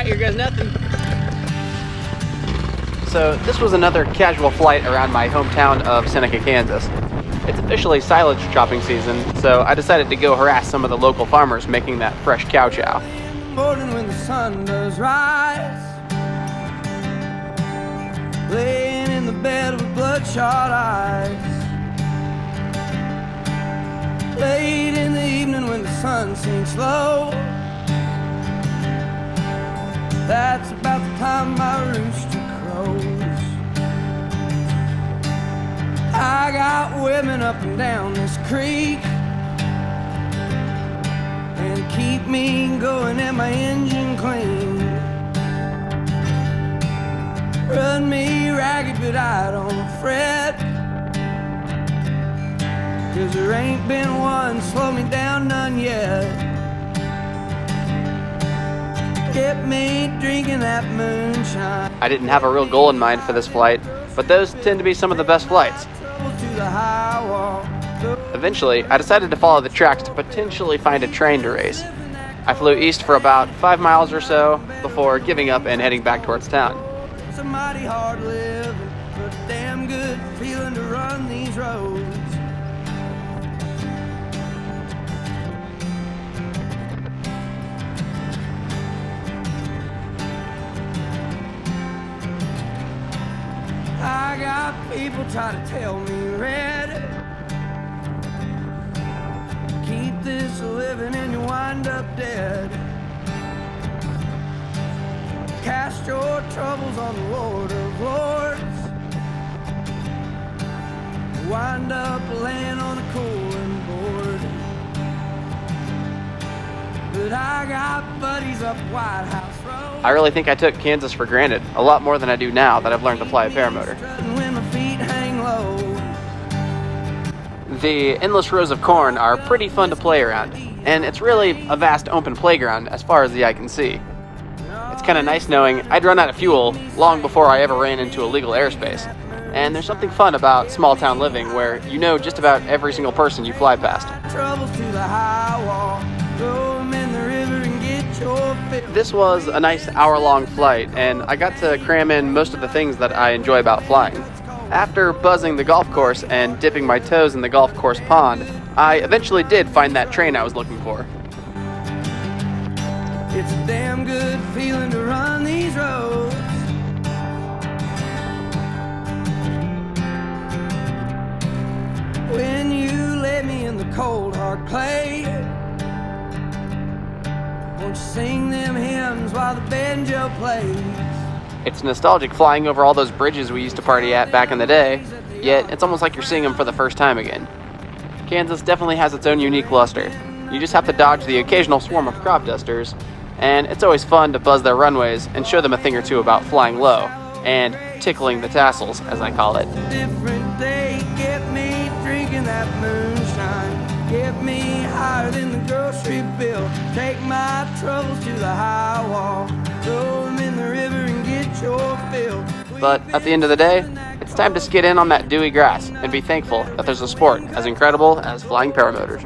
Alright, here goes nothing. So this was another casual flight around my hometown of Seneca, Kansas. It's officially silage chopping season, so I decided to go harass some of the local farmers making that fresh cow chow. Morning when the sun does rise, laying in the bed with bloodshot eyes. Late in the evening when the sun sinks low, that's about the time my rooster crows. I got women up and down this creek, and keep me going and my engine clean. Run me ragged but I don't fret, 'cause there ain't been one slow me down, none yet. Get me drinking that moonshine. I didn't have a real goal in mind for this flight, but those tend to be some of the best flights. Eventually, I decided to follow the tracks to potentially find a train to race. I flew east for about 5 miles or so before giving up and heading back towards town. It's a mighty hard living, but a damn good feeling to run these roads. I got people try to tell me, Red, keep this living and you wind up dead. Cast your troubles on the Lord of Lords, wind up laying on a cooling board. But I got buddies up White House Road. I really think I took Kansas for granted, a lot more than I do now that I've learned to fly a paramotor. When my feet hang low. The endless rows of corn are pretty fun to play around, and it's really a vast open playground as far as the eye can see. It's kind of nice knowing I'd run out of fuel long before I ever ran into illegal airspace. And there's something fun about small town living where you know just about every single person you fly past. Troubles to the high wall. Throw 'em in the river and get your fill. This was a nice hour-long flight, and I got to cram in most of the things that I enjoy about flying. After buzzing the golf course and dipping my toes in the golf course pond, I eventually did find that train I was looking for. It's a damn good feeling to run these roads. When you lay me in the cold hard clay, won't you sing them hymns while the banjo plays? It's nostalgic flying over all those bridges we used to party at back in the day, yet it's almost like you're seeing them for the first time again. Kansas definitely has its own unique luster. You just have to dodge the occasional swarm of crop dusters, and it's always fun to buzz their runways and show them a thing or two about flying low and tickling the tassels, as I call it. Different day, get me drinking that moonshine. Get me higher than the grocery bill. Take my troubles to the high wall. Throw 'em in the river and get your fill. But at the end of the day, it's time to skid in on that dewy grass and be thankful that there's a sport as incredible as flying paramotors.